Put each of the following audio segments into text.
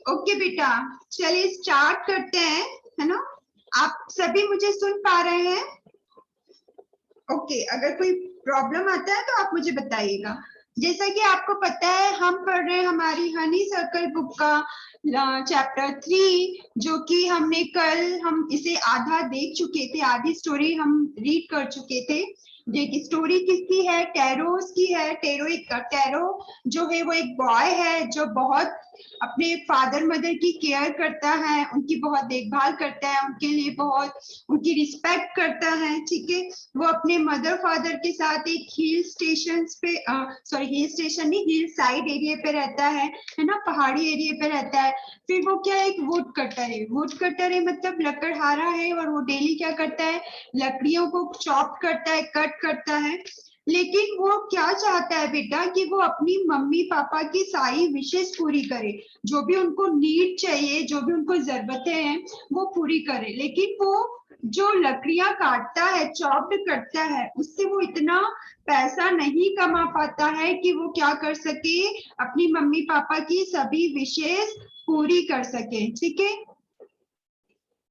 Okay बेटा, चलिए start करते हैं, है ना। आप सभी मुझे सुन पा रहे हैं? ओके, अगर कोई प्रॉब्लम आता है तो आप मुझे बताइएगा। जैसा कि आपको पता है, हम पढ़ रहे हैं हमारी हनी सर्कल बुक का चैप्टर 3, जो कि हमने कल हम इसे आधा देख चुके थे, आधी स्टोरी हम रीड कर चुके थे। देखिए स्टोरी किसकी है? टैरोस की है। टैरो जो है वो एक बॉय है जो बहुत अपने फादर मदर की केयर करता है, उनकी बहुत देखभाल करता है, उनके लिए बहुत उनकी रिस्पेक्ट करता है, ठीक है। वो अपने मदर फादर के साथ एक हिल स्टेशन पे हिल स्टेशन नहीं, हिल साइड एरिया पे रहता है ना, पहाड़ी एरिया पे रहता है। फिर वो क्या है, एक वुड कटर है। वुड कटर है मतलब लकड़हारा है, और वो डेली क्या करता है, लकड़ियों को चॉप करता है, कट करता है। लेकिन वो क्या चाहता है बेटा, कि वो अपनी मम्मी पापा की सारी विशेष पूरी करे, जो भी उनको नीड चाहिए, जो भी उनको जरूरतें हैं, वो पूरी करे। लेकिन वो जो लकड़ियां काटता है, चॉप्ड करता है, उससे वो इतना पैसा नहीं कमा पाता है कि वो क्या कर सके, अपनी मम्मी पापा की सभी विशेष पूरी कर सके, ठीक है।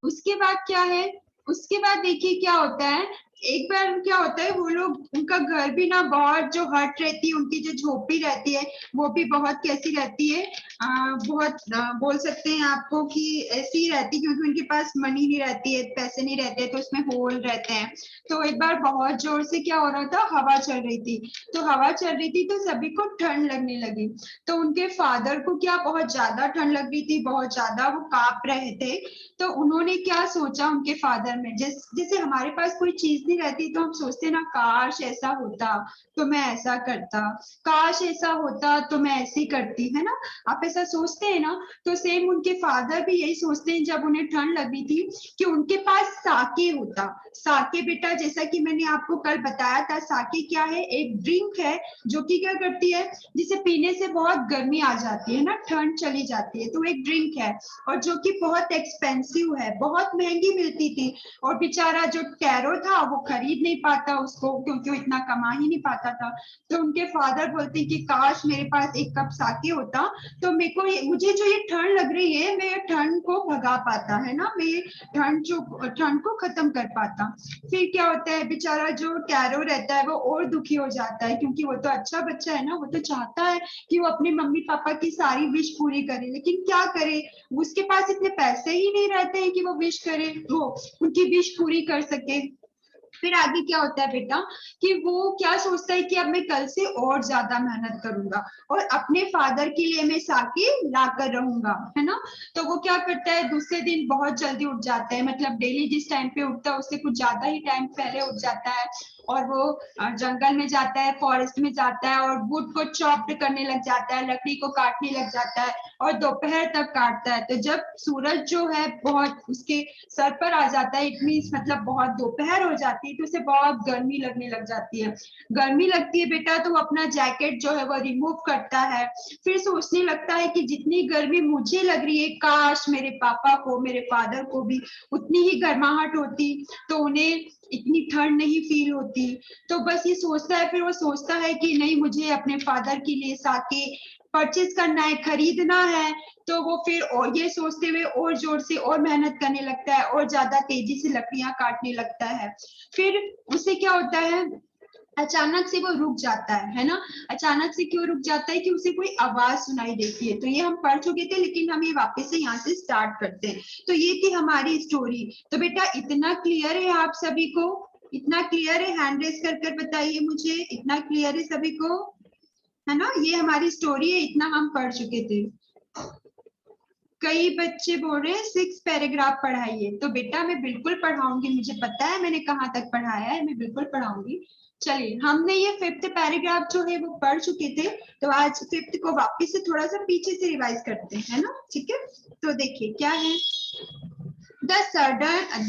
उसके बाद क्या है, उसके बाद देखिए क्या होता है। एक बार क्या होता है, वो लोग, उनका घर भी ना बहुत, जो हट रहती है, उनकी जो झोपड़ी रहती है, वो भी बहुत कैसी रहती है, बहुत बोल सकते हैं आपको कि ऐसी ही रहती, क्योंकि उनके पास मनी नहीं रहती है, पैसे नहीं रहते, तो उसमें होल रहते हैं। तो एक बार बहुत जोर से क्या हो रहा था, हवा चल रही थी। तो हवा चल रही थी तो सभी को ठंड लगने लगी। तो उनके फादर को क्या, बहुत ज्यादा ठंड लग रही थी, बहुत ज्यादा वो कांप रहे थे। तो उन्होंने क्या सोचा, उनके फादर में, जैसे हमारे पास कोई चीज नहीं रहती तो हम सोचते ना, काश ऐसा होता तो मैं ऐसा करता, काश ऐसा होता तो मैं ऐसी करती, है ना। आप ऐसा सोचते हैं ना। तो सेम उनके फादर भी यही सोचते हैं, जब उन्हें ठंड लगी थी, कि उनके पास साके होता। साके बेटा, जैसा कि मैंने आपको कल बताया था, साके क्या है, एक ड्रिंक है, जो कि क्या करती है, जिसे पीने से बहुत गर्मी आ जाती है ना, ठंड चली जाती है, तो एक ड्रिंक है। और जो कि बहुत एक्सपेंसिव है, बहुत महंगी मिलती थी। और बेचारा जो टैरो था वो खरीद नहीं पाता उसको, क्योंकि वो इतना कमा ही नहीं पाता था। तो उनके फादर बोलते कि काश मेरे पास एक कप साके होता, तो मेरे को मुझे जो ये ठंड लग रही है, मैं ठंड को भगा पाता, है ना, मैं ठंड को खत्म कर पाता। फिर क्या होता है, बेचारा जो टैरो रहता है वो और दुखी हो जाता है, क्योंकि वो तो अच्छा बच्चा है ना, वो तो चाहता है कि वो अपने मम्मी पापा की सारी विश पूरी करे, लेकिन क्या करे, उसके पास इतने पैसे ही नहीं रहते हैं कि वो विश करे, वो उनकी विश पूरी कर सके। फिर आगे क्या होता है बेटा, कि वो क्या सोचता है कि अब मैं कल से और ज्यादा मेहनत करूंगा, और अपने फादर के लिए मैं साके ला कर रहूंगा, है ना। तो वो क्या करता है, दूसरे दिन बहुत जल्दी उठ जाता है, मतलब डेली जिस टाइम पे उठता है उससे कुछ ज्यादा ही टाइम पहले उठ जाता है। और वो जंगल में जाता है, फॉरेस्ट में जाता है, और वुड को चॉप्ड करने लग जाता है, लकड़ी को काटने लग जाता है, और दोपहर तक काटता है। तो जब सूरज जो है बहुत उसके सर पर आ जाता है, इतनी मतलब बहुत दोपहर हो जाती है, तो उसे बहुत गर्मी लगने लग जाती है। गर्मी लगती है बेटा, तो वो अपना जैकेट जो है वो रिमूव करता है। फिर सोचने लगता है कि जितनी गर्मी मुझे लग रही है, काश मेरे पापा को, मेरे फादर को भी उतनी ही गर्माहट होती, तो उन्हें इतनी ठंड नहीं फील होती। तो बस ये सोचता है, फिर वो सोचता है कि नहीं, मुझे अपने फादर के लिए साके परचेज करना है, खरीदना है। तो वो फिर और ये सोचते हुए और जोर से और मेहनत करने लगता है, और ज्यादा तेजी से लकड़ियां काटने लगता है। फिर उसे क्या होता है, अचानक से वो रुक जाता है ना। अचानक से क्यों रुक जाता है, कि उसे कोई आवाज सुनाई देती है। तो ये हम पढ़ चुके थे, लेकिन हम ये वापस से यहाँ से स्टार्ट करते हैं। तो ये थी हमारी स्टोरी। तो बेटा इतना क्लियर है आप सभी को? इतना क्लियर है? हैंड रेस कर कर बताइए मुझे, इतना क्लियर है सभी को, है ना। ये हमारी स्टोरी है, इतना हम पढ़ चुके थे। कई बच्चे बोल रहे हैं 6 पैराग्राफ पढ़ाइए। तो बेटा मैं बिल्कुल पढ़ाऊंगी, मुझे पता है मैंने कहाँ तक पढ़ाया है, मैं बिल्कुल पढ़ाऊंगी। चलिए, हमने ये 5th पैराग्राफ जो है वो पढ़ चुके थे, तो आज 5th को वापस से थोड़ा सा पीछे से रिवाइज करते हैं, है ना, ठीक है। तो देखिए क्या है,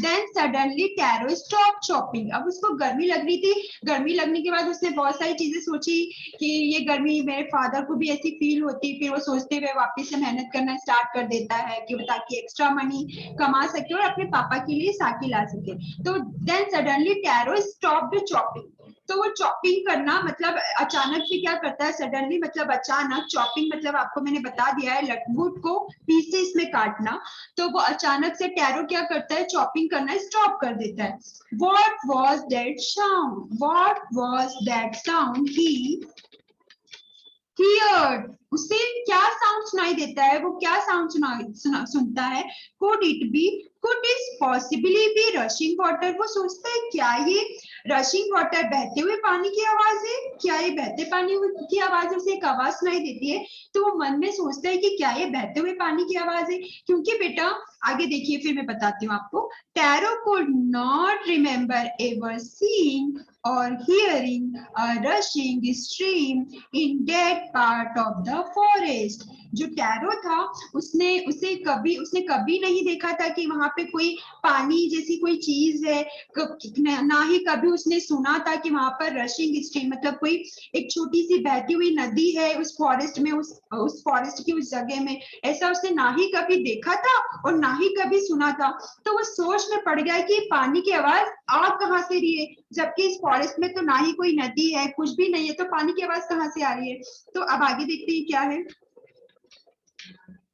then suddenly Taro stopped chopping। अब उसको गर्मी लग रही थी, गर्मी लगने के बाद उसने बहुत सारी चीजें सोची, कि ये गर्मी मेरे फादर को भी ऐसी फील होती। फिर वो सोचते हुए वापस से मेहनत करना स्टार्ट कर देता है, कि ताकि एक्स्ट्रा मनी कमा सके और अपने पापा के लिए साकी ला सके। तो then suddenly Taro stopped chopping। तो वो चॉपिंग करना मतलब अचानक से क्या करता है, सडनली मतलब अचानक, चॉपिंग मतलब आपको मैंने बता दिया है वुड को पीसेस में काटना, तो वो अचानक से टैरो क्या करता है, चॉपिंग करना स्टॉप कर देता है। What was that sound? What was that sound he heard? उसे क्या साउंड सुनाई देता है, वो क्या साउंड सुनता है? Could it be? Could it possibly be rushing water? वो सोचता है क्या ये रशिंग वाटर, बहते हुए पानी की आवाज है, क्या ये बहते पानी की आवाज, उसे एक आवाज सुनाई देती है, तो वो मन में सोचता है कि क्या ये बहते हुए पानी की आवाज है। क्योंकि बेटा आगे देखिए, फिर मैं बताती हूँ आपको। Tarot could not remember ever seeing or hearing a rushing stream in that part of the forest. जो टैरो था उसने कभी नहीं देखा था कि वहां पे कोई पानी जैसी कोई चीज है, ना ही कभी उसने सुना था कि वहां पर रशिंग स्ट्रीम मतलब कोई एक छोटी सी बहती हुई नदी है उस फॉरेस्ट में, उस फॉरेस्ट की उस जगह में, ऐसा उसने ना ही कभी देखा था और ना ही कभी सुना था। तो वो सोच में पड़ गया कि पानी की आवाज आ कहाँ से रही है, जबकि इस फॉरेस्ट में तो ना ही कोई नदी है, कुछ भी नहीं है, तो पानी की आवाज कहाँ से आ रही है। तो अब आगे देखते हैं क्या है।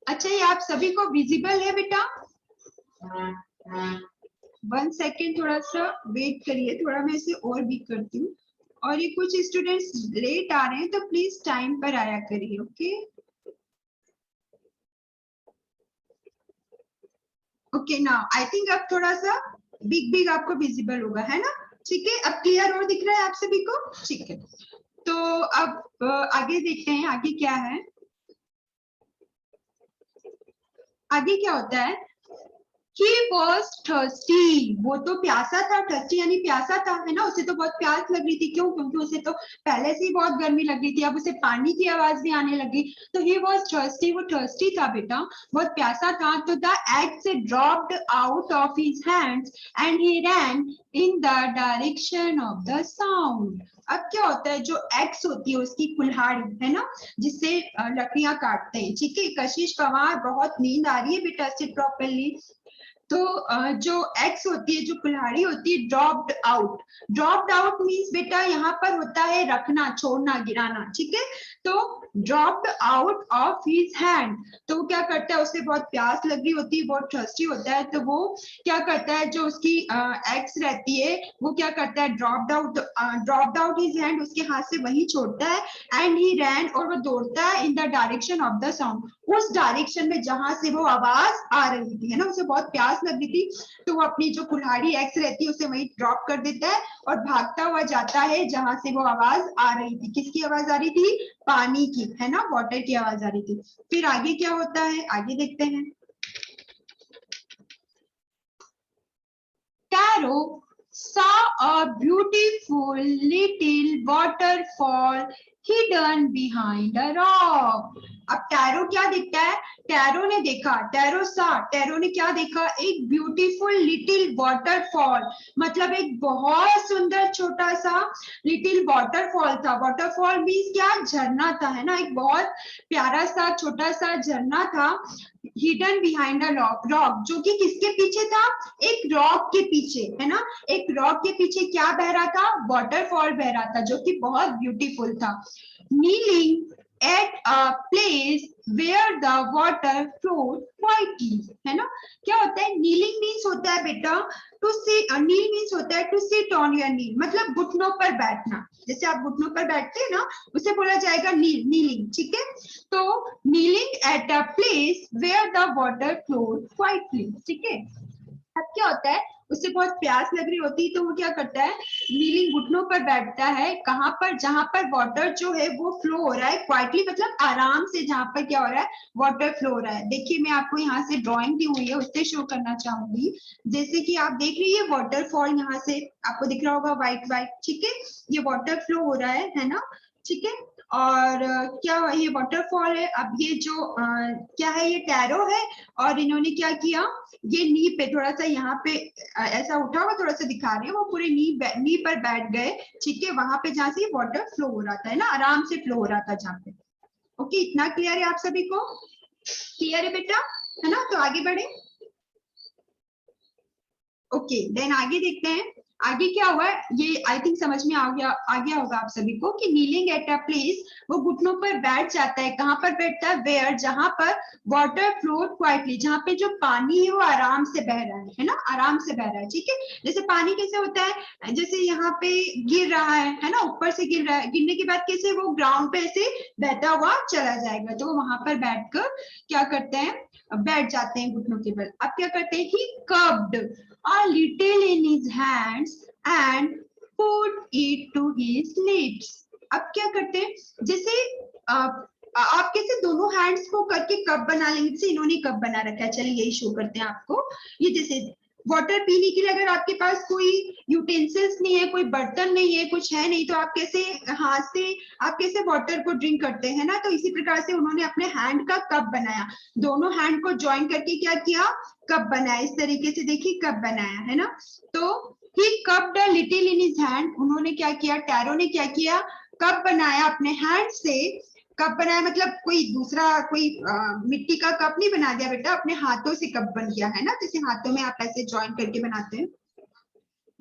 अच्छा, ये आप सभी को विजिबल है बेटा? 1 सेकेंड, थोड़ा सा वेट करिए, थोड़ा मैं इसे और भी करती हूँ। और ये कुछ स्टूडेंट्स लेट आ रहे हैं तो प्लीज टाइम पर आया करिए। ओके नाउ आई थिंक अब थोड़ा सा बिग आपको विजिबल होगा, है ना? ठीक है, अब क्लियर और दिख रहा है आप सभी को? ठीक है, तो अब आगे देखते हैं आगे क्या है। आगे क्या होता है? He was thirsty, वो तो प्यासा था, thirsty यानी प्यासा था, है ना? उसे तो बहुत प्यास लग रही थी। क्यों? क्योंकि उसे तो पहले से ही बहुत गर्मी लग रही थी, अब उसे पानी की आवाज भी आने लगी। तो he was thirsty, वो thirsty था बेटा, बहुत प्यासा था। तो the axe dropped out of his hands and he ran in the direction of the sound. अब क्या होता है, जो एक्स होती है उसकी कुल्हाड़ी, है ना, जिससे लकड़ियां काटते हैं। ठीक है, कशिश पवार, बहुत नींद आ रही है बेटा, सिट प्रॉपर्ली। तो जो एक्स होती है, जो कुल्हाड़ी होती है, ड्रॉप्ड आउट मीन्स बेटा यहाँ पर होता है रखना, छोड़ना, गिराना। ठीक है, तो dropped out of his hand, तो वो क्या करता है, उसे बहुत प्यास लग रही होती है, बहुत थर्स्टी होता है, तो वो क्या करता है, जो उसकी एक्स रहती है वो क्या करता है, ड्रॉप्ड आउट हिज हैंड, उसके हाथ से वही छोड़ता है। एंड ही रैन, और वो दौड़ता है in the direction of the sound, उस डायरेक्शन में जहां से वो आवाज आ रही थी, है ना, उसे बहुत प्यास लग रही थी, तो वो अपनी जो कुल्हाड़ी एक्स रहती है उसे वही ड्रॉप कर देता है और भागता हुआ जाता है जहां से वो आवाज आ रही थी। किसकी आवाज आ रही थी? पानी की, है ना, वाटर की आवाज आ रही थी। फिर आगे क्या होता है, आगे देखते हैं। Taro saw a beautiful little waterfall hidden behind a rock. अब टैरो क्या देखता है? टैरो ने देखा, टैरो ने क्या देखा? एक ब्यूटीफुल लिटिल वाटरफॉल, मतलब एक बहुत सुंदर छोटा सा लिटिल वाटरफॉल था। वाटरफॉल मीन्स क्या? झरना था, है ना, एक बहुत प्यारा सा छोटा सा झरना था। हिडन बिहाइंड अ रॉक, जो कि किसके पीछे था? एक रॉक के पीछे, है ना, एक रॉक के पीछे क्या बह रहा था? वाटरफॉल बह रहा था, जो कि बहुत ब्यूटीफुल था। Kneeling at a place where the water flowed quietly, है ना। क्या होता है? नीलिंग मीन्स होता है बेटा टू सिट, नील मीन्स होता है टू सिट ऑन योर नील, मतलब घुटनों पर बैठना, जैसे आप घुटनों पर बैठते हैं ना, उसे बोला जाएगा नीलिंग। ठीक है, तो kneeling at a place where the water flowed quietly. ठीक है, अब क्या होता है, उसे बहुत प्यास लग रही होती है, तो वो क्या करता है, नीलिंग घुटनों पर बैठता है, कहां पर? जहां पर वाटर जो है वो फ्लो हो रहा है क्वाइटली, मतलब आराम से, जहां पर क्या हो रहा है, वाटर फ्लो हो रहा है। देखिए मैं आपको यहाँ से ड्राइंग दी हुई है उससे शो करना चाहूंगी। जैसे कि आप देख रही है वाटरफॉल, यहाँ से आपको दिख रहा होगा व्हाइट व्हाइट। ठीक है, ये वाटर फ्लो हो रहा है ना। ठीक है, और क्या ये वाटरफॉल है। अब ये जो क्या है, ये टैरो है, और इन्होंने क्या किया, ये नी पे थोड़ा सा, यहाँ पे ऐसा उठा हुआ थोड़ा सा दिखा रही है, वो पूरे नी पर बैठ गए। ठीक है, वहां पे जहाँ से वाटर फ्लो हो रहा था, है ना, आराम से फ्लो हो रहा था जहाँ पे। ओके, इतना क्लियर है आप सभी को? क्लियर है बेटा, है ना? तो आगे बढ़े। ओके, देन आगे देखते हैं। आगे क्या हुआ ये आई थिंक समझ में आ गया होगा आप सभी को कि नीलिंग एट अ प्लेस, वो घुटनों पर बैठ जाता है। कहाँ पर बैठता है? वेयर, जहां पर वाटर फ्लो क्वाइटली, जहाँ पे जो पानी है वो आराम से बह रहा है ना, आराम से बह रहा है। ठीक है, जैसे पानी कैसे होता है, जैसे यहाँ पे गिर रहा है ना, ऊपर से गिर रहा है, गिरने के बाद कैसे वो ग्राउंड पे ऐसे बहता हुआ चला जाएगा। तो वहां पर बैठकर क्या करते हैं, बैठ जाते हैं घुटनों के बल। अब क्या करते हैं, ही curved a little in his hands and put it to his lips। अब क्या करते हैं, जैसे आप कैसे दोनों हैंड्स को करके कप बना लेंगे, जैसे इन्होंने कप बना रखा है, चलिए यही शो करते हैं आपको। ये जैसे वाटर पीने के लिए अगर आपके पास कोई यूटेंसिल्स नहीं है, कोई बर्तन नहीं है, कुछ है नहीं, तो आप कैसे हाथ से आप कैसे वाटर को ड्रिंक करते हैं ना। तो इसी प्रकार से उन्होंने अपने हैंड का कप बनाया, दोनों हैंड को ज्वाइन करके क्या किया, कप बनाया। इस तरीके से देखिए कप बनाया है ना। तो he cupped a little in his hand, उन्होंने क्या किया, टैरो ने क्या किया, कप बनाया अपने हैंड से। कप बनाया मतलब कोई दूसरा कोई मिट्टी का कप नहीं बना दिया बेटा, अपने हाथों से कप बन गया है ना, जैसे हाथों में आप ऐसे ज्वाइन करके बनाते हैं।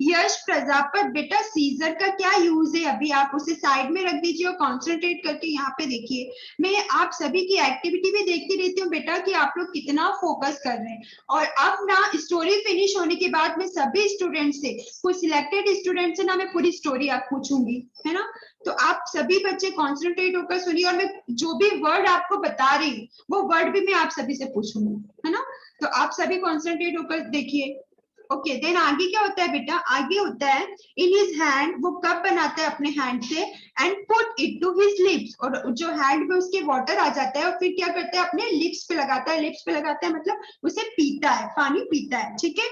यश प्रजापत, बेटा सीजर का क्या यूज है, अभी आप उसे साइड में रख दीजिए और कॉन्सेंट्रेट करके यहाँ पे देखिए। मैं आप सभी की एक्टिविटी भी देखती रहती हूँ बेटा कि आप लोग कितना फोकस कर रहे हैं। और अब ना स्टोरी फिनिश होने के बाद मैं सभी स्टूडेंट से, कुछ सिलेक्टेड स्टूडेंट से ना मैं पूरी स्टोरी आप पूछूंगी, है ना। तो आप सभी बच्चे कॉन्सेंट्रेट होकर सुनिए, और मैं जो भी वर्ड आपको बता रही हूँ वो वर्ड भी मैं आप सभी से पूछूंगी, है ना। तो आप सभी कॉन्सेंट्रेट होकर देखिए। ओके, देन आगे क्या होता है बेटा, आगे होता है इन हिज हैंड, वो कप बनाता है अपने हैंड से, and put it to his lips, और जो हैंड में उसके वाटर आ जाता है और फिर क्या करता है, अपने लिप्स पे लगाता है। लिप्स पे लगाता है मतलब उसे पीता है, पानी पीता है। ठीक है,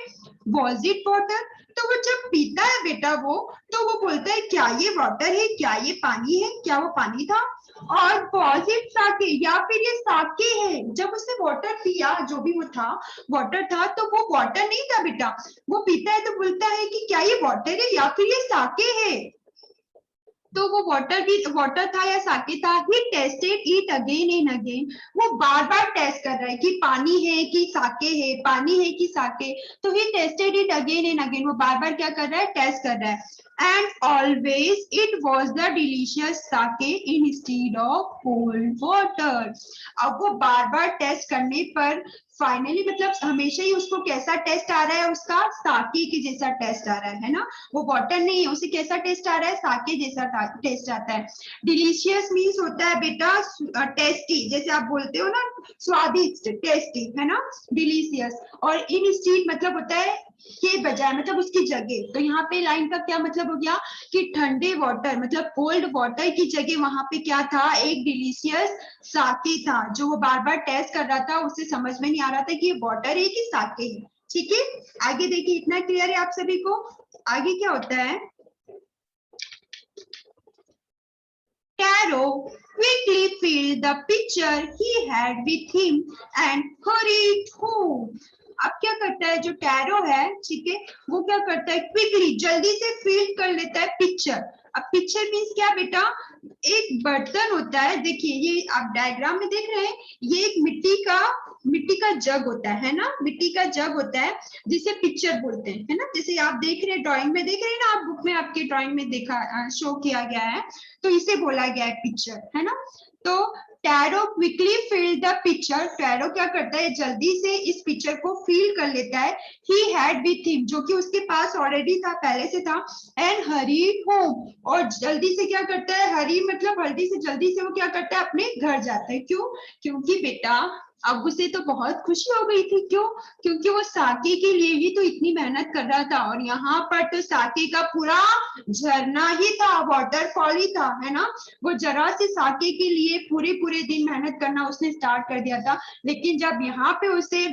वॉज इट वाटर, तो वो जब पीता है बेटा वो, तो वो बोलता है क्या ये वाटर है, क्या ये पानी है, क्या वो पानी था। और वॉज इट साके, या फिर ये साके है। जब उसने वाटर पिया, जो भी वो था वाटर था, तो वो वाटर नहीं था बेटा। वो पीता है तो बोलता है कि क्या ये वाटर है या फिर ये साके है। तो वो वाटर था या साके था। He tested it again and again, वो बार बार टेस्ट कर रहा है कि पानी है कि साके है, पानी है कि साके। तो he tested it again and again, वो बार बार क्या कर रहा है, टेस्ट कर रहा है। And always it was the delicious sake instead of cold water. अब वो बार बार टेस्ट करने पर फाइनली मतलब हमेशा ही उसको कैसा टेस्ट आ रहा है, उसका साके के जैसा टेस्ट आ रहा है ना। वो वाटर नहीं है, उसे कैसा टेस्ट आ रहा है, साके जैसा टेस्ट आता है। डिलीशियस मीन्स होता है बेटा टेस्टी, जैसे आप बोलते हो ना स्वादिष्ट, टेस्टी, है ना, डिलीशियस। और इन स्टील मतलब होता है के बजाय, मतलब उसकी जगह। तो यहाँ पे लाइन का क्या मतलब हो गया कि ठंडे वाटर मतलब कोल्ड वाटर की जगह वहां पे क्या था, एक डिलीशियस साके था। जो वो बार बार टेस्ट कर रहा था, उसे समझ में नहीं आ रहा था कि ये वाटर है कि साके है। ठीक है, आगे देखिए, इतना क्लियर है आप सभी को। आगे क्या होता है, Taro quickly filled the pitcher he had with him and hurried home। अब क्या करता है जो टैरो है, ठीक है, वो क्या करता है, क्विकली जल्दी से फिल कर लेता है पिक्चर। अब पिक्चर मीन्स क्या बेटा, एक बर्तन होता है, देखिए ये आप डायग्राम में देख रहे हैं, ये एक मिट्टी का जग होता है ना, मिट्टी का जग होता है जिसे पिक्चर बोलते हैं, है ना। जैसे आप देख रहे हैं ड्राइंग में, देख रहे हैं ना आप, बुक में आपके ड्राइंग में देखा शो किया गया है, तो इसे बोला गया है पिक्चर, है ना। तो Taro quickly fill the picture, Taro क्या करता है, जल्दी से इस पिक्चर को फिल कर लेता है। ही हैड विथ हिम, जो कि उसके पास ऑलरेडी था, पहले से था। एंड हरी होम, और जल्दी से क्या करता है, हरी मतलब जल्दी से वो क्या करता है, अपने घर जाता है। क्यों, क्योंकि बेटा अब उसे तो बहुत खुशी हो गई थी। क्यों, क्योंकि वो साके के लिए ही तो इतनी मेहनत कर रहा था, और यहाँ पर तो साके का पूरा झरना ही था, वाटरफॉल ही था, है ना। वो जरा से साके के लिए पूरे पूरे दिन मेहनत करना उसने स्टार्ट कर दिया था। लेकिन जब यहाँ पे उसे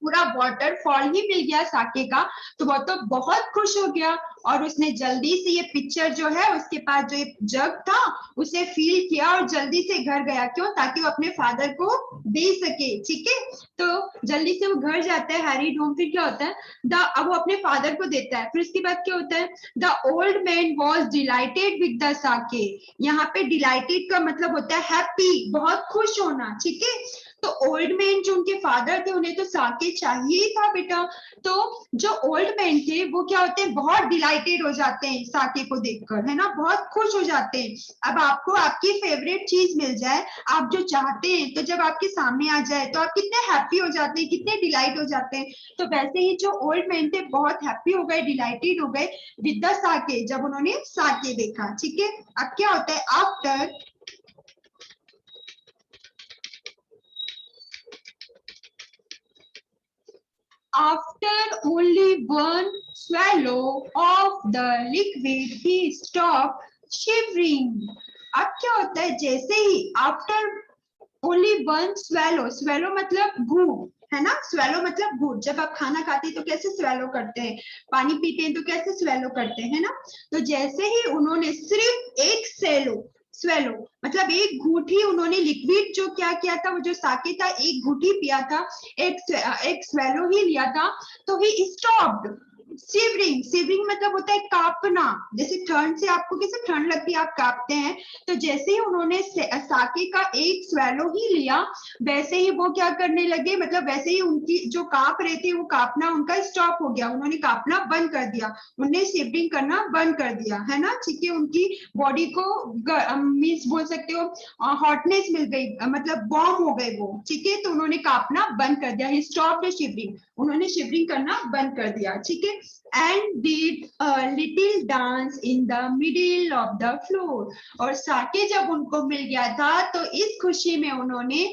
पूरा वाटरफॉल ही मिल गया साके का, तो वो तो बहुत खुश हो गया, और उसने जल्दी से ये पिक्चर जो है उसके पास जो एक जग था उसे फील किया और जल्दी से घर गया। क्यों, ताकि वो अपने फादर को दे सके। ठीक है, तो जल्दी से वो घर जाता है, हैरी होम। फिर क्या होता है, अब वो अपने फादर को देता है। फिर उसके बाद क्या होता है, the old man was delighted with the sake. यहाँ पे डिलाइटेड का मतलब होता है हैप्पी, बहुत खुश होना। ठीक है, तो ओल्ड मैन जो उनके फादर थे उन्हें तो साके चाहिए ही था बेटा। तो जो ओल्ड मैन थे वो क्या होते हैं, बहुत डिलाइटेड हो जाते हैं साके को देखकर, है ना, बहुत खुश हो जाते हैं। अब आपको आपकी फेवरेट चीज मिल जाए, आप जो चाहते हैं, तो जब आपके सामने आ जाए तो आप कितने हैप्पी हो जाते हैं, कितने डिलाइट हो जाते हैं। तो वैसे ही जो ओल्ड मैन थे बहुत हैप्पी हो गए, डिलाइटेड हो गए विद द साके, जब उन्होंने साके देखा। ठीक है, अब क्या होता है, after only one swallow of the liquid, he stopped shivering. अब क्या होता है, जैसे ही after only one swallow, swallow मतलब घूट, है ना, स्वेलो मतलब घूट। जब आप खाना खाते हैं तो कैसे स्वेलो करते हैं, पानी पीते हैं तो कैसे स्वेलो करते हैं, है ना। तो जैसे ही उन्होंने सिर्फ एक स्वेलो मतलब एक घूट ही उन्होंने लिक्विड जो क्या किया था, वो जो साके था, एक घूट ही पिया था, एक स्वेलो ही लिया था, तो ही स्टॉप्ड शिवरिंग। शिवरिंग मतलब होता है कांपना, जैसे ठंड से आपको कैसे ठंड लगती है, आप कांपते हैं। तो जैसे ही उन्होंने साके का एक स्वेलो ही लिया, वैसे ही वो क्या करने लगे, मतलब वैसे ही उनकी जो कांप रहे थे वो कांपना उनका स्टॉप हो गया, उन्होंने कांपना बंद कर दिया, उन्होंने शिवरिंग करना बंद कर दिया, है ना। ठीक है, उनकी बॉडी को मीन्स बोल सकते हो हॉटनेस मिल गई, मतलब वार्म हो गए वो। ठीक है, तो उन्होंने कांपना बंद कर दिया, ही स्टॉप द शिवरिंग, उन्होंने शिवरिंग करना बंद कर दिया। ठीक है, and did a little dance in the middle of the floor, और साके जब उनको मिल गया था तो इस खुशी में उन्होंने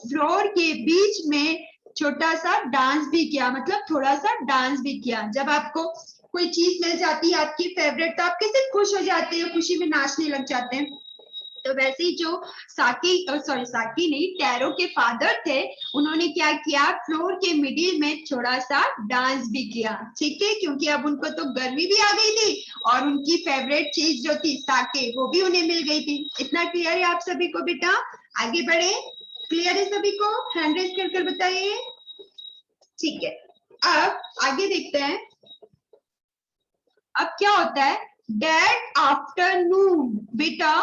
फ्लोर के बीच में छोटा सा डांस भी किया, मतलब थोड़ा सा डांस भी किया। जब आपको कोई चीज मिल जाती है आपकी फेवरेट, तो आप कैसे खुश हो जाते हैं, खुशी में नाचने लग जाते हैं। तो वैसे ही जो साकी नहीं, टैरो के फादर थे, उन्होंने क्या किया, फ्लोर के मिडिल में थोड़ा सा डांस भी किया। ठीक है, क्योंकि अब उनको तो गर्मी भी आ गई थी और उनकी फेवरेट चीज जो थी साके, वो भी उन्हें मिल गई थी। इतना क्लियर है आप सभी को बेटा? आगे बढ़े, क्लियर है सभी को? हैंड रेज कर बताइए। ठीक है, अब आगे देखते हैं। अब क्या होता है, डेट आफ्टरनून, बेटा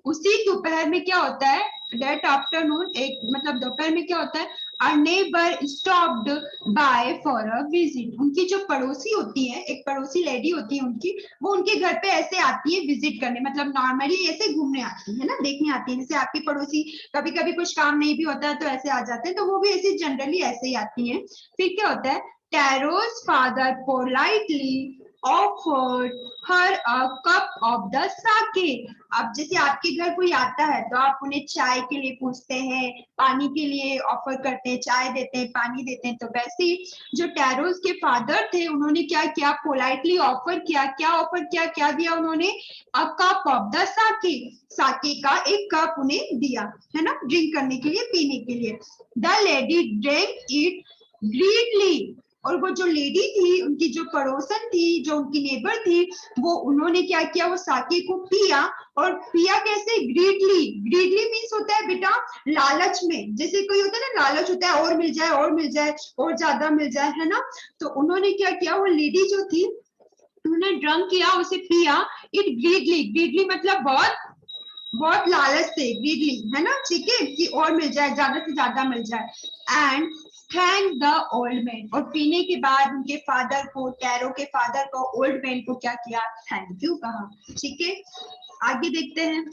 उसी दोपहर में क्या होता है, डेट आफ्टरनून एक मतलब दोपहर में क्या होता है, a neighbour stopped bye for a visit, उनकी जो पड़ोसी होती है, एक पड़ोसी लेडी होती है उनकी, वो उनके घर पे ऐसे आती है विजिट करने, मतलब नॉर्मली ऐसे घूमने आती है ना, देखने आती है। जैसे आपकी पड़ोसी कभी कभी कुछ काम नहीं भी होता है तो ऐसे आ जाते हैं, तो वो भी ऐसे जनरली ऐसे ही आती है। फिर क्या होता है, Taro's father politely offered her a cup of the sake। अब जैसे आपके घर कोई आता है तो आप उन्हें चाय के लिए पूछते हैं, पानी के लिए ऑफर करते हैं, चाय देते हैं, पानी देते हैं। तो वैसे ही जो टैरोस के फादर थे उन्होंने क्या किया, पोलाइटली ऑफर किया। क्या ऑफर किया, क्या दिया उन्होंने, अ कप ऑफ द साके, साके का एक कप उन्हें दिया, है ना, ड्रिंक करने के लिए, पीने के लिए। The lady drink it greedily, और वो जो लेडी थी, उनकी जो पड़ोसन थी, जो उनकी नेबर थी, वो उन्होंने क्या किया, वो साके को पिया। और पिया कैसे, ग्रीडली, ग्रीडली मीन्स होता है बेटा लालच में, जैसे कोई होता है ना, लालच होता है, और मिल जाए और मिल जाए और ज्यादा मिल जाए, है ना। तो उन्होंने क्या किया, वो लेडी जो थी उन्होंने ड्रंक किया, उसे पिया, इट ग्रीडली, ग्रीडली मतलब बहुत बहुत लालच से, ग्रीडली, है ना। ठीक है, कि और मिल जाए, ज्यादा से ज्यादा मिल जाए। And thank the old man, और पीने के बाद उनके फादर को, टैरो के फादर को, ओल्ड मैन को क्या किया, थैंक यू कहा। ठीक है, आगे देखते हैं।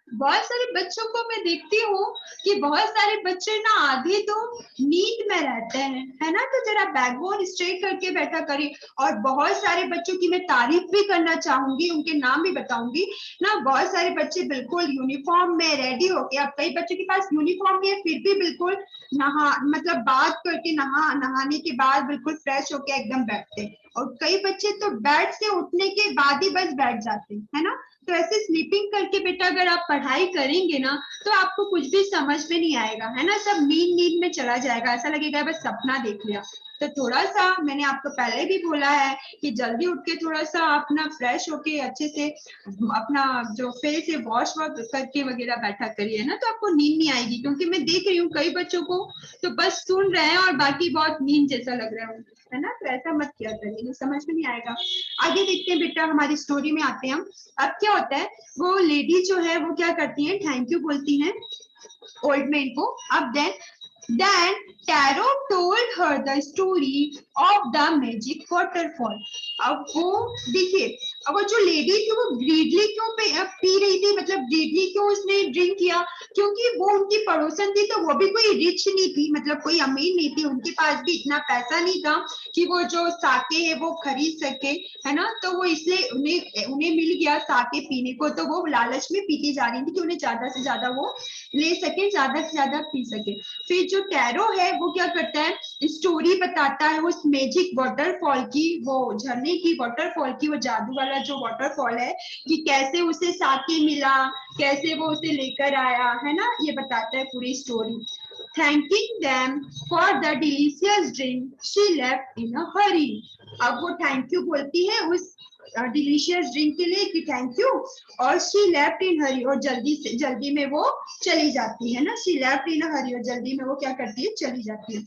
बहुत सारे बच्चों को मैं देखती हूँ कि बहुत सारे बच्चे ना आधे तो नींद में रहते हैं, है ना। तो जरा बैकबोन स्ट्रेट करके बैठा करिए। और बहुत सारे बच्चों की मैं तारीफ भी करना चाहूंगी, उनके नाम भी बताऊंगी ना। बहुत सारे बच्चे बिल्कुल यूनिफॉर्म में रेडी होके, अब कई बच्चों के पास यूनिफॉर्म में फिर भी बिल्कुल नहा मतलब बात करके नहाने के बाद बिल्कुल फ्रेश होके एकदम बैठते हैं। और कई बच्चे तो बेड से उठने के बाद ही बस बैठ जाते हैं, है ना। तो ऐसे स्लीपिंग करके बेटा अगर आप पढ़ाई करेंगे ना, तो आपको कुछ भी समझ में नहीं आएगा, है ना, सब नींद में चला जाएगा, ऐसा लगेगा बस सपना देख लिया। तो थोड़ा सा मैंने आपको पहले भी बोला है कि जल्दी उठ के थोड़ा सा अपना फ्रेश होके अच्छे से अपना जो फेस है वॉश करके वगैरह बैठा करिए ना, तो आपको नींद नहीं आएगी। क्योंकि मैं देख रही हूँ कई बच्चों को तो बस सुन रहे हैं और बाकी बहुत नींद जैसा लग रहा है ना। तो ऐसा मत किया करिए, समझ में नहीं आएगा। आगे देखते हैं बेटा, हमारी स्टोरी में आते हैं हम। अब क्या होता है, वो लेडी जो है वो क्या करती है, थैंक यू बोलती है ओल्ड मैन को। अब then Then Taro told her the story of the magic waterfall. अब वो देखिए, अब वो जो लेडी थी वो ग्रीडली क्यों पी रही थी, मतलब ग्रीडली क्यों उसने ड्रिंक किया, क्योंकि वो उनकी पड़ोसन थी, तो वो भी कोई रिच नहीं थी, मतलब कोई अमीर नहीं थी, उनके पास भी इतना पैसा नहीं था कि वो जो साके है वो खरीद सके, है ना। तो वो इसलिए उन्हें उन्हें मिल गया साके पीने को, तो वो लालच में पीती जा रही थी कि उन्हें ज्यादा से ज्यादा वो ले सके, ज्यादा से ज्यादा पी सके। फिर जो टैरो है वो क्या करता है, स्टोरी बताता है उस मैजिक वाटरफॉल की, वो झरने की वाटरफॉल की, वो जादू वाला जो वाटरफॉल है, कि कैसे उसे साके मिला, कैसे वो उसे लेकर आया, है ना, ये बताता है पूरी story. Thanking them for the delicious drink she left in a hurry. अब वो थैंक यू बोलती है उस डिलीशियस ड्रिंक के लिए कि थैंक यू, और शी लेफ्ट इन हरी, और जल्दी में वो चली जाती है ना, शी लेफ्ट इन हरी, और जल्दी में वो क्या करती है, चली जाती है।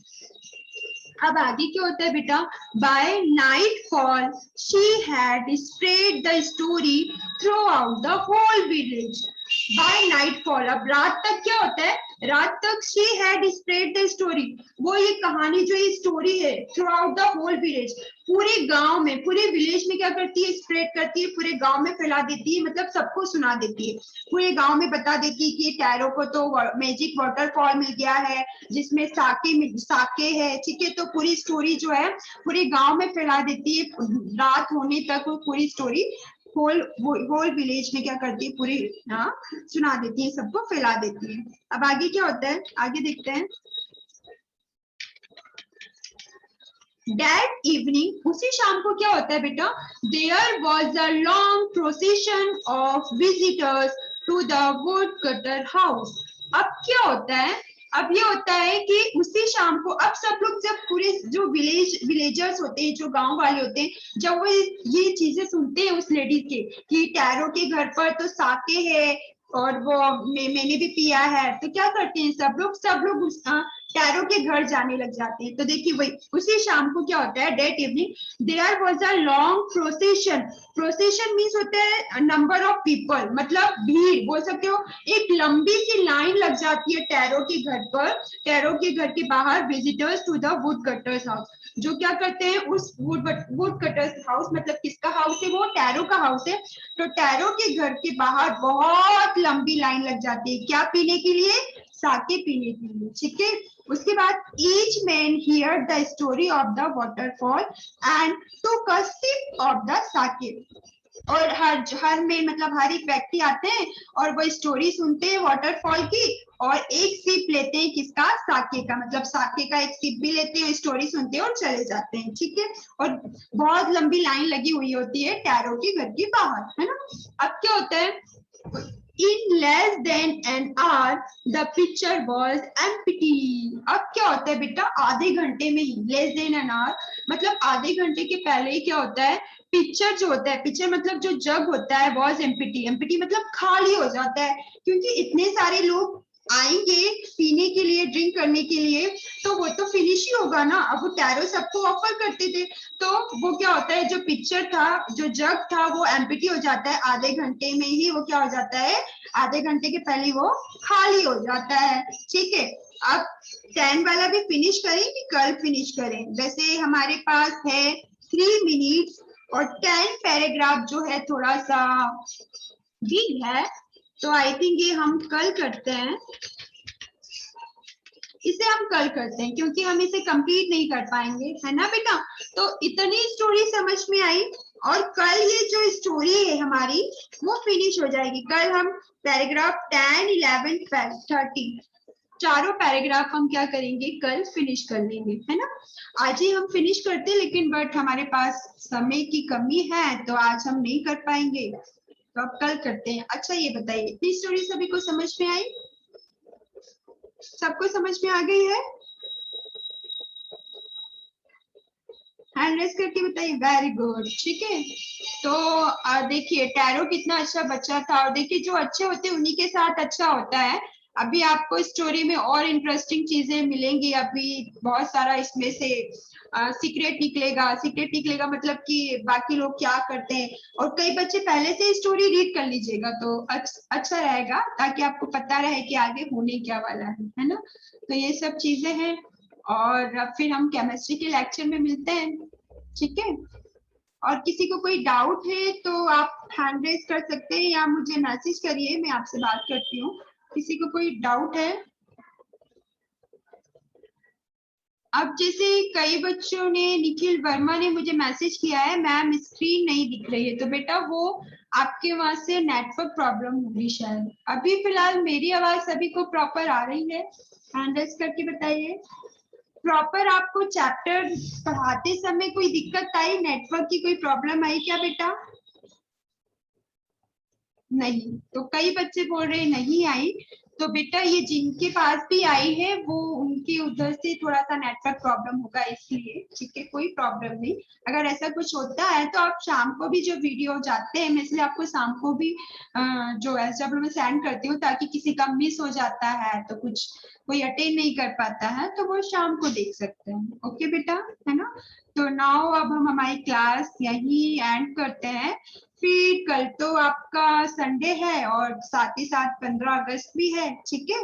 अब आगे क्या होता है बेटा, by nightfall she had spread the story throughout the whole village. By nightfall, अब रात तक क्या होता है, रात तक she had spread the story, वो ये कहानी जो ये स्टोरी है throughout the whole village, पूरे गांव में, पूरे विलेज में क्या करती है, स्प्रेड करती है, पूरे गांव में फैला देती है, मतलब सबको सुना देती है, पूरे गांव में बता देती है कि टैरो को तो मैजिक वाटरफॉल मिल गया है जिसमें साके है, ठीक है। तो पूरी स्टोरी जो है पूरे गांव में फैला देती है, रात होने तक वो पूरी स्टोरी होल होल विलेज में क्या करती है, पूरी सुना देती है, सबको फैला देती है। अब आगे क्या होता है, आगे देखते हैं। That evening, उसी शाम को क्या होता है बेटा, there was a long procession of visitors to the woodcutter house। अब क्या होता है, अब ये होता है कि उसी शाम को, अब सब लोग, जब पूरे जो विलेजर्स होते हैं, जो गांव वाले होते हैं, जब वो ये चीजें सुनते हैं उस लेडीज के कि टैरो के घर पर तो साके है और वो मैंने भी पिया है, तो क्या करते हैं सब लोग उस टैरो के घर जाने लग जाते हैं। तो देखिए वही उसी शाम को क्या होता है, that evening there was a long procession. Procession means होता है नंबर ऑफ पीपल, मतलब भीड़ बोल सकते हो, एक लंबी सी लाइन लग जाती है टैरो के घर पर, टैरो के घर के बाहर, visitors to the woodcutter's house, जो क्या करते हैं उस वुड कटर्स हाउस, मतलब किसका हाउस है, वो टैरो का हाउस है। तो टैरो के घर के बाहर बहुत लंबी लाइन लग जाती है, क्या पीने के लिए, साके पीने के लिए, ठीक है। उसके बाद each man hear the story of the waterfall and took a sip of the sake. और हर में मतलब हर एक व्यक्ति आते हैं और वो स्टोरी सुनते हैं वाटरफॉल की, और एक सिप लेते हैं किसका, साके का, मतलब साके का एक सिप भी लेते हैं, स्टोरी सुनते हैं और चले जाते हैं, ठीक है। और बहुत लंबी लाइन लगी हुई होती है टैरो के घर के बाहर, है ना। अब क्या होता है, in less than an hour the picture was empty। अब क्या होता है बेटा, आधे घंटे में ही, लेस देन एन आवर मतलब आधे घंटे के पहले ही क्या होता है, पिक्चर जो होता है, पिक्चर मतलब जो जग होता है, वॉज एम्पिटी, एम्पिटी मतलब खाली हो जाता है, क्योंकि इतने सारे लोग आएंगे पीने के लिए, ड्रिंक करने के लिए, तो वो तो फिनिश ही होगा ना। अब वो टैरो सबको ऑफर करते थे, तो वो क्या होता है, जो पिक्चर था, जो जग था, वो एम्पिटी हो जाता है आधे घंटे में ही, वो क्या हो जाता है, आधे घंटे के पहले वो खाली हो जाता है, ठीक है। अब 10 वाला भी फिनिश करें कि कल फिनिश करें, वैसे हमारे पास है 3 मिनट्स, और 10 पैराग्राफ जो है थोड़ा सा बिग है, तो आई थिंक ये हम कल करते हैं, इसे हम कल करते हैं क्योंकि हम इसे कंप्लीट नहीं कर पाएंगे, है ना बेटा। तो इतनी स्टोरी समझ में आई, और कल ये जो स्टोरी है हमारी वो फिनिश हो जाएगी। कल हम पैराग्राफ 10, 11, 12, 13 चारों पैराग्राफ हम क्या करेंगे, कल फिनिश कर लेंगे, है ना। आज ही हम फिनिश करते, लेकिन बट हमारे पास समय की कमी है, तो आज हम नहीं कर पाएंगे, तो अब कल करते हैं। अच्छा ये बताइए, इतनी स्टोरी सभी को समझ में आई, सबको समझ में आ गई है, हैंड रेस करके बताइए, वेरी गुड, ठीक है। तो देखिए टैरो कितना अच्छा बच्चा था, और देखिए जो अच्छे होते हैं उन्हीं के साथ अच्छा होता है, अभी आपको स्टोरी में और इंटरेस्टिंग चीजें मिलेंगी, अभी बहुत सारा इसमें से सीक्रेट निकलेगा। सीक्रेट निकलेगा मतलब कि बाकी लोग क्या करते हैं, और कई बच्चे पहले से स्टोरी रीड कर लीजिएगा तो अच्छा रहेगा, ताकि आपको पता रहे कि आगे होने क्या वाला है ना। तो ये सब चीजें हैं, और फिर हम केमिस्ट्री के लेक्चर में मिलते हैं, ठीक है। और किसी को कोई डाउट है तो आप हैंड रेज कर सकते हैं या मुझे मैसेज करिए, मैं आपसे बात करती हूँ। किसी को कोई डाउट है? अब जैसे कई बच्चों ने, निखिल वर्मा ने मुझे मैसेज किया है, मैम स्क्रीन नहीं दिख रही है, तो बेटा वो आपके वहां से नेटवर्क प्रॉब्लम होगी शायद। अभी फिलहाल मेरी आवाज सभी को प्रॉपर आ रही है? हैंड रेज करके बताइए। प्रॉपर आपको चैप्टर पढ़ाते समय कोई दिक्कत आई, नेटवर्क की कोई प्रॉब्लम आई क्या बेटा? नहीं, तो कई बच्चे बोल रहे नहीं आई, तो बेटा ये जिनके पास भी आई है वो उनकी उधर से थोड़ा सा नेटवर्क प्रॉब्लम होगा, इसलिए ठीक है, कोई प्रॉब्लम नहीं। अगर ऐसा कुछ होता है तो आप शाम को भी जो वीडियो जाते हैं, मैं इसलिए आपको शाम को भी जो एसडब्ल्यू में सेंड करती हूँ, ताकि किसी का मिस हो जाता है तो कुछ कोई अटेंड नहीं कर पाता है तो वो शाम को देख सकते हैं। ओके बेटा, है ना। तो नाउ अब हम हमारी क्लास यही एंड करते हैं। फिर कल तो आपका संडे है और साथ ही साथ 15 अगस्त भी है, ठीक है।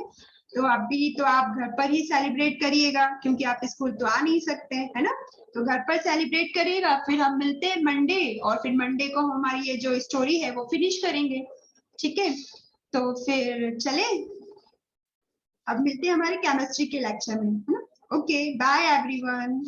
तो अभी तो आप घर पर ही सेलिब्रेट करिएगा, क्योंकि आप स्कूल तो आ नहीं सकते, है ना। तो घर पर सेलिब्रेट करिएगा, फिर हम मिलते हैं मंडे, और फिर मंडे को हमारी ये जो स्टोरी है वो फिनिश करेंगे, ठीक है। तो फिर चले, अब मिलते हैं हमारे केमिस्ट्री के लेक्चर में, है ना। Okay, bye everyone.